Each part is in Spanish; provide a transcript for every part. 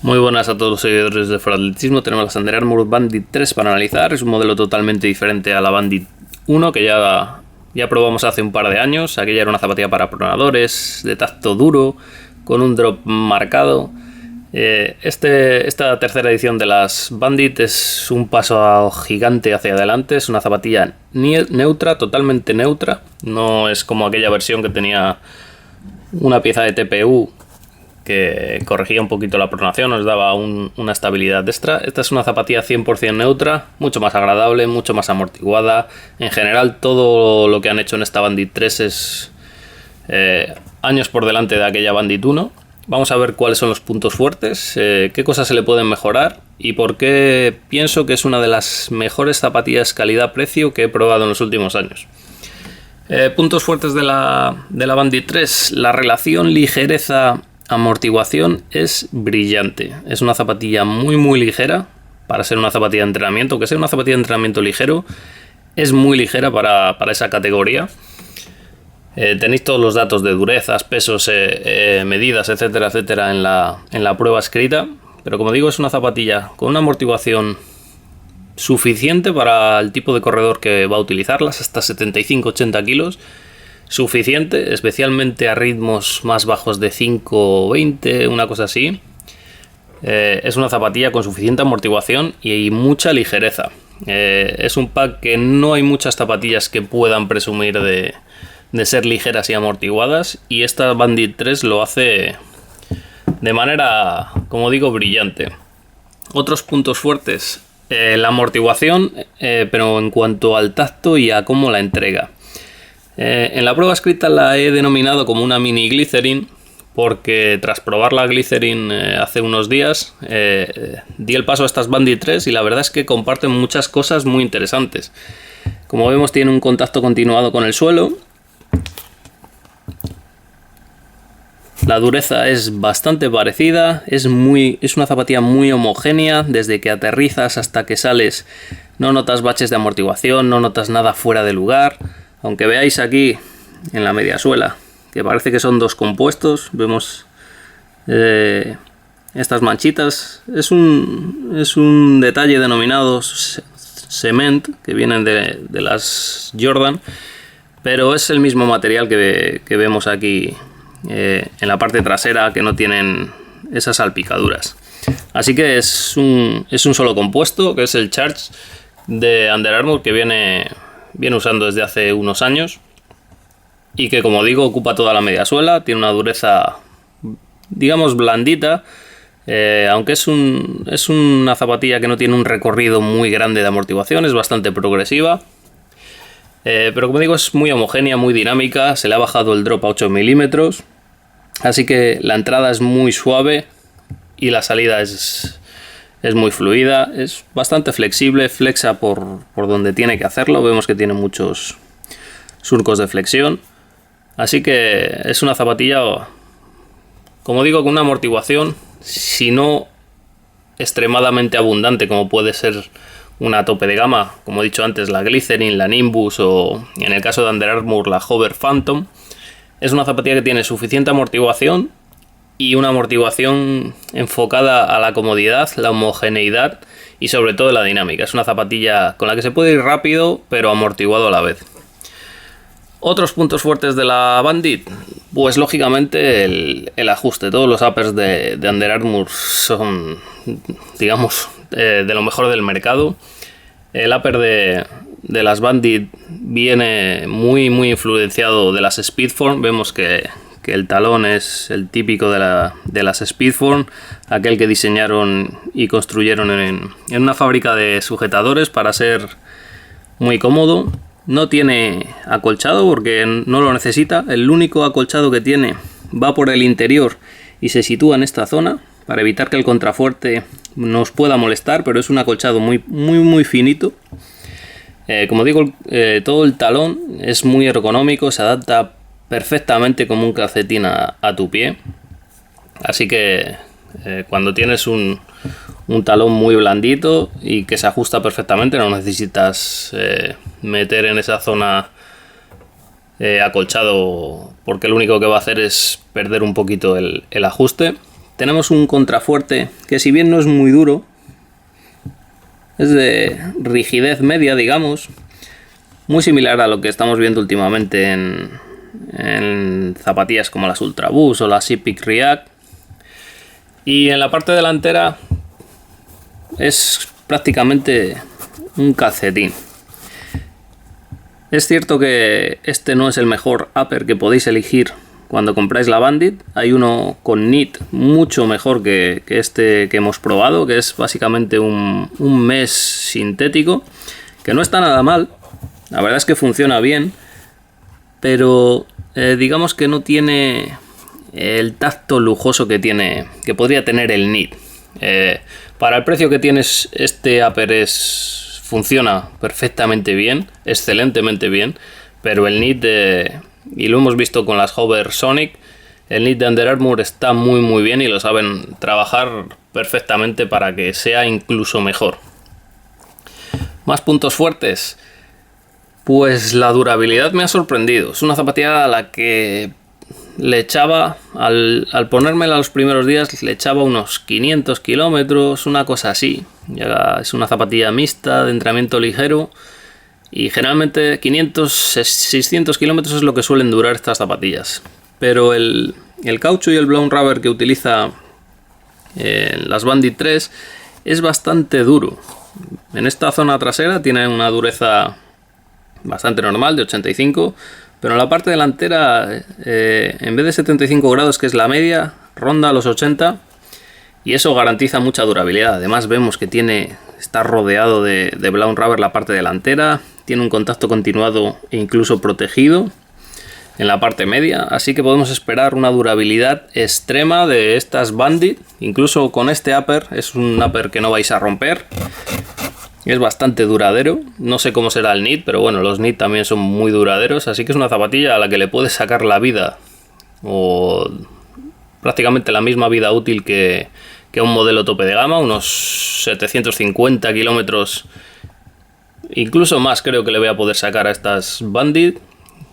Muy buenas a todos los seguidores de Atletismo. Tenemos la Under Armour Bandit 3 para analizar. Es un modelo totalmente diferente a la Bandit 1 que ya probamos hace un par de años. Aquella era una zapatilla para pronadores, de tacto duro, con un drop marcado. Esta tercera edición de las Bandit es un paso gigante hacia adelante. Es una zapatilla neutra, totalmente neutra. No es como aquella versión que tenía una pieza de TPU que corregía un poquito la pronación, nos daba una estabilidad extra. Esta es una zapatilla 100% neutra, mucho más agradable, mucho más amortiguada. En general, todo lo que han hecho en esta Bandit 3 es años por delante de aquella Bandit 1. Vamos a ver cuáles son los puntos fuertes, qué cosas se le pueden mejorar y por qué pienso que es una de las mejores zapatillas calidad-precio que he probado en los últimos años. Puntos fuertes de la Bandit 3. La relación ligereza-amortiguación es brillante. Es una zapatilla muy ligera para ser una zapatilla de entrenamiento. Que sea una zapatilla de entrenamiento ligero, es muy ligera para esa categoría. Tenéis todos los datos de durezas, pesos, medidas, etcétera en la prueba escrita. Pero como digo, es una zapatilla con una amortiguación suficiente para el tipo de corredor que va a utilizarlas, hasta 75-80 kilos. Suficiente, especialmente a ritmos más bajos de 5-20, una cosa así. Es una zapatilla con suficiente amortiguación y mucha ligereza. Es un pack que no hay muchas zapatillas que puedan presumir de ser ligeras y amortiguadas, y esta Bandit 3 lo hace de manera, como digo, brillante. Otros puntos fuertes: la amortiguación, pero en cuanto al tacto y a cómo la entrega. En la prueba escrita la he denominado como una mini Glycerin, porque tras probar la Glycerin hace unos días, di el paso a estas Bandit 3 y la verdad es que comparten muchas cosas muy interesantes. Como vemos, tiene un contacto continuado con el suelo. La dureza es bastante parecida, es una zapatilla muy homogénea. Desde que aterrizas hasta que sales no notas baches de amortiguación, no notas nada fuera de lugar. Aunque veáis aquí en la mediasuela que parece que son dos compuestos, vemos estas manchitas. Es un detalle denominado cement, que vienen de las Jordan, pero es el mismo material que vemos aquí en la parte trasera, que no tienen esas salpicaduras. Así que es un solo compuesto, que es el Charge de Under Armour, que viene usando desde hace unos años y que, como digo, ocupa toda la mediasuela. Tiene una dureza, digamos, blandita, aunque es una zapatilla que no tiene un recorrido muy grande de amortiguación, es bastante progresiva. Pero como digo, es muy homogénea, muy dinámica. Se le ha bajado el drop a 8 milímetros, así que la entrada es muy suave y la salida es muy fluida. Es bastante flexible, flexa por donde tiene que hacerlo. Vemos que tiene muchos surcos de flexión, así que es una zapatilla, como digo, con una amortiguación, si no extremadamente abundante como puede ser una tope de gama, como he dicho antes, la Glycerin, la Nimbus, o en el caso de Under Armour, la Hover Phantom. Es una zapatilla que tiene suficiente amortiguación y una amortiguación enfocada a la comodidad, la homogeneidad y sobre todo la dinámica. Es una zapatilla con la que se puede ir rápido pero amortiguado a la vez. Otros puntos fuertes de la Bandit, pues lógicamente el ajuste. Todos los uppers de Under Armour son, digamos, de lo mejor del mercado. El upper de las Bandit viene muy influenciado de las Speedform. Vemos que el talón es el típico de las Speedform, aquel que diseñaron y construyeron en una fábrica de sujetadores para ser muy cómodo. No tiene acolchado porque no lo necesita. El único acolchado que tiene va por el interior y se sitúa en esta zona para evitar que el contrafuerte nos pueda molestar, pero es un acolchado muy finito. Como digo, todo el talón es muy ergonómico, se adapta perfectamente como un calcetín a tu pie. Así que cuando tienes un talón muy blandito y que se ajusta perfectamente, no necesitas meter en esa zona acolchado, porque lo único que va a hacer es perder un poquito el ajuste. tenemos un contrafuerte que, si bien no es muy duro, es de rigidez media, digamos, muy similar a lo que estamos viendo últimamente en zapatillas como las Ultra Boost o las Epic React. Y en la parte delantera es prácticamente un calcetín. Es cierto que este no es el mejor upper que podéis elegir cuando compráis la Bandit. Hay uno con knit mucho mejor que este que hemos probado, que es básicamente un mesh sintético, que no está nada mal. La verdad es que funciona bien, pero digamos que no tiene el tacto lujoso que podría tener el knit. Para el precio que tienes, este upper funciona perfectamente bien, excelentemente bien, pero el knit y lo hemos visto con las Hover Sonic, el knit de Under Armour está muy bien y lo saben trabajar perfectamente para que sea incluso mejor. Más puntos fuertes. Pues la durabilidad me ha sorprendido. Es una zapatilla a la que le echaba, al ponérmela los primeros días, le echaba unos 500 kilómetros, una cosa así. Ya es una zapatilla mixta de entrenamiento ligero y generalmente 500-600 kilómetros es lo que suelen durar estas zapatillas. Pero el caucho y el blown rubber que utiliza las Bandit 3 es bastante duro. En esta zona trasera tiene una dureza bastante normal, de 85, pero en la parte delantera, en vez de 75 grados, que es la media, ronda los 80, y eso garantiza mucha durabilidad. Además vemos que está rodeado de blown rubber la parte delantera, tiene un contacto continuado e incluso protegido en la parte media, así que podemos esperar una durabilidad extrema de estas Bandit. Incluso con este upper, es un upper que no vais a romper. Es bastante duradero, no sé cómo será el knit, pero bueno, los knit también son muy duraderos, así que es una zapatilla a la que le puedes sacar la vida, o prácticamente la misma vida útil que un modelo tope de gama, unos 750 kilómetros, incluso más creo que le voy a poder sacar a estas Bandit,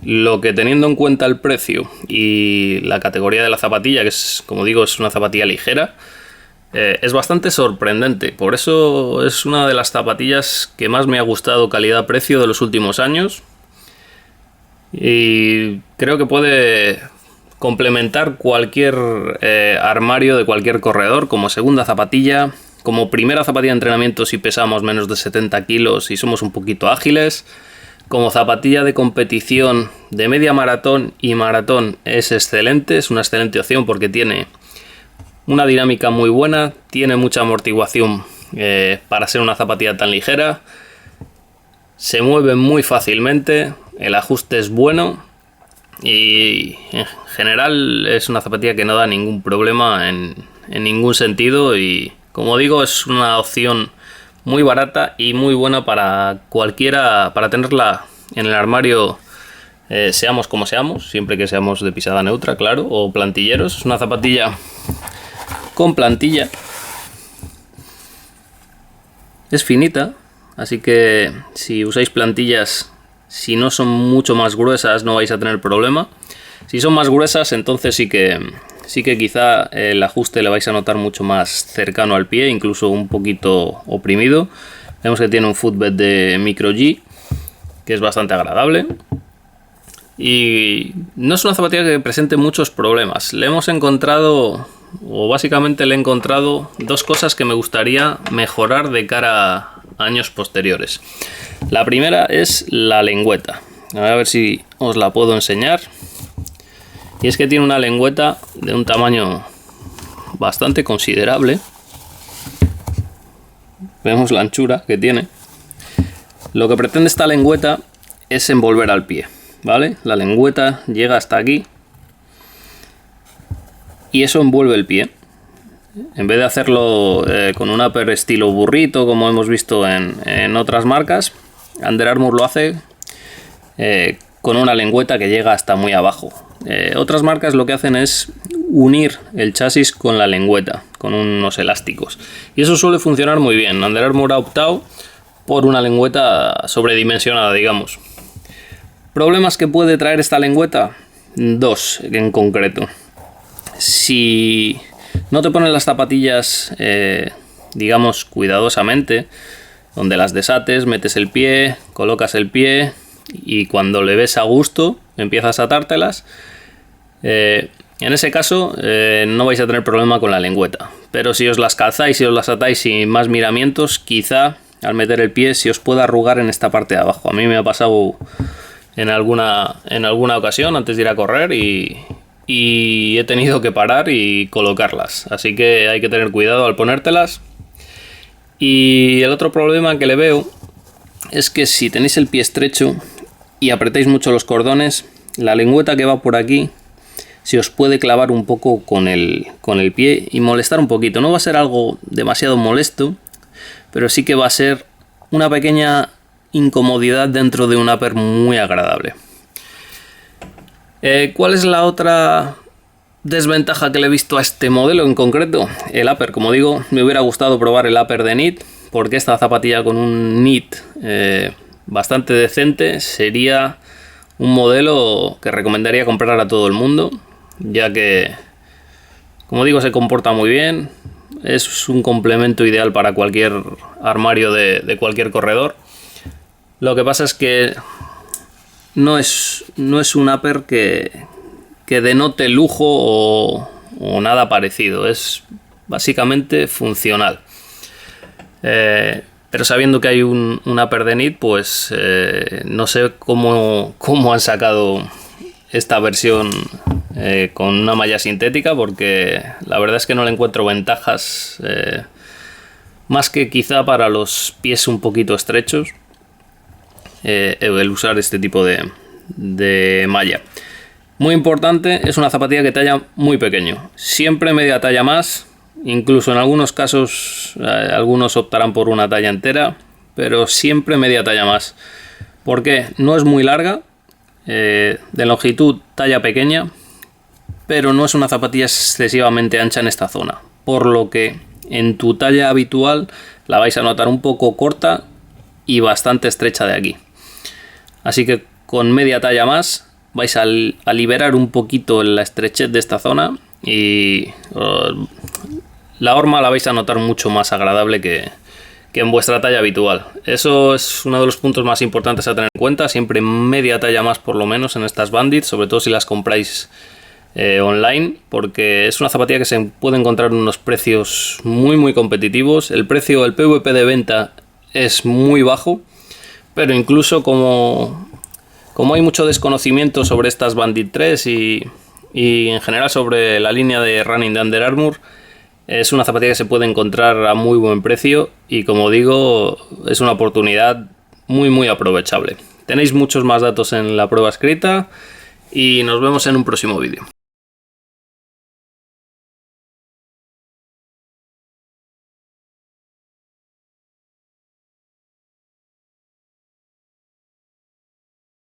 lo que, teniendo en cuenta el precio y la categoría de la zapatilla, que es, como digo, es una zapatilla ligera, es bastante sorprendente. Por eso es una de las zapatillas que más me ha gustado calidad-precio de los últimos años, y creo que puede complementar cualquier armario de cualquier corredor como segunda zapatilla, como primera zapatilla de entrenamiento si pesamos menos de 70 kilos y somos un poquito ágiles, como zapatilla de competición de media maratón y maratón. Es excelente, es una excelente opción porque tiene una dinámica muy buena, tiene mucha amortiguación para ser una zapatilla tan ligera, se mueve muy fácilmente, el ajuste es bueno y en general es una zapatilla que no da ningún problema en ningún sentido, y como digo, es una opción muy barata y muy buena para cualquiera, para tenerla en el armario, seamos como seamos, siempre que seamos de pisada neutra, claro, o plantilleros. Es una zapatilla con plantilla, es finita, así que si usáis plantillas, si no son mucho más gruesas, no vais a tener problema. Si son más gruesas, entonces sí que quizá el ajuste le vais a notar mucho más cercano al pie, incluso un poquito oprimido. Vemos que tiene un footbed de Micro G, que es bastante agradable, y no es una zapatilla que presente muchos problemas. Le hemos encontrado, o básicamente le he encontrado, dos cosas que me gustaría mejorar de cara a años posteriores. La primera es la lengüeta. A ver si os la puedo enseñar. Y es que tiene una lengüeta de un tamaño bastante considerable. Vemos la anchura que tiene. Lo que pretende esta lengüeta es envolver al pie, ¿vale? La lengüeta llega hasta aquí y eso envuelve el pie. En vez de hacerlo con un upper estilo burrito, como hemos visto en otras marcas, Under Armour lo hace con una lengüeta que llega hasta muy abajo. Otras marcas lo que hacen es unir el chasis con la lengüeta, con unos elásticos, y eso suele funcionar muy bien. Under Armour ha optado por una lengüeta sobredimensionada, digamos. ¿Problemas que puede traer esta lengüeta? Dos en concreto. Si No te pones las zapatillas, digamos, cuidadosamente, donde las desates, metes el pie, colocas el pie y cuando le ves a gusto empiezas a atártelas. En ese caso no vais a tener problema con la lengüeta, pero si os las calzáis y os las atáis sin más miramientos, quizá al meter el pie se os pueda arrugar en esta parte de abajo. A mí me ha pasado en alguna ocasión antes de ir a correr y he tenido que parar y colocarlas, así que hay que tener cuidado al ponértelas. Y el otro problema que le veo es que si tenéis el pie estrecho y apretáis mucho los cordones, la lengüeta que va por aquí se os puede clavar un poco con el pie y molestar un poquito. No va a ser algo demasiado molesto, pero sí que va a ser una pequeña incomodidad dentro de un upper muy agradable. ¿Cuál es la otra desventaja que le he visto a este modelo en concreto? El upper, como digo, me hubiera gustado probar el upper de knit, porque esta zapatilla con un knit bastante decente sería un modelo que recomendaría comprar a todo el mundo, ya que, como digo, se comporta muy bien, es un complemento ideal para cualquier armario de cualquier corredor. Lo que pasa es que no es un upper que denote lujo o nada parecido, es básicamente funcional. Pero sabiendo que hay un upper de knit, pues no sé cómo han sacado esta versión con una malla sintética, porque la verdad es que no le encuentro ventajas, más que quizá para los pies un poquito estrechos, el usar este tipo de malla. Muy importante, es una zapatilla que talla muy pequeño, siempre media talla más, incluso en algunos casos algunos optarán por una talla entera, pero siempre media talla más. ¿Por qué? No es muy larga, de longitud talla pequeña, pero no es una zapatilla excesivamente ancha en esta zona, por lo que en tu talla habitual la vais a notar un poco corta y bastante estrecha de aquí. Así que con media talla más vais a liberar un poquito la estrechez de esta zona y la horma la vais a notar mucho más agradable que en vuestra talla habitual. Eso es uno de los puntos más importantes a tener en cuenta, siempre media talla más por lo menos en estas bandits, sobre todo si las compráis online, porque es una zapatilla que se puede encontrar en unos precios muy competitivos. El PVP de venta es muy bajo, pero incluso como hay mucho desconocimiento sobre estas Bandit 3 y en general sobre la línea de running de Under Armour, es una zapatilla que se puede encontrar a muy buen precio y, como digo, es una oportunidad muy aprovechable. Tenéis muchos más datos en la prueba escrita y nos vemos en un próximo vídeo.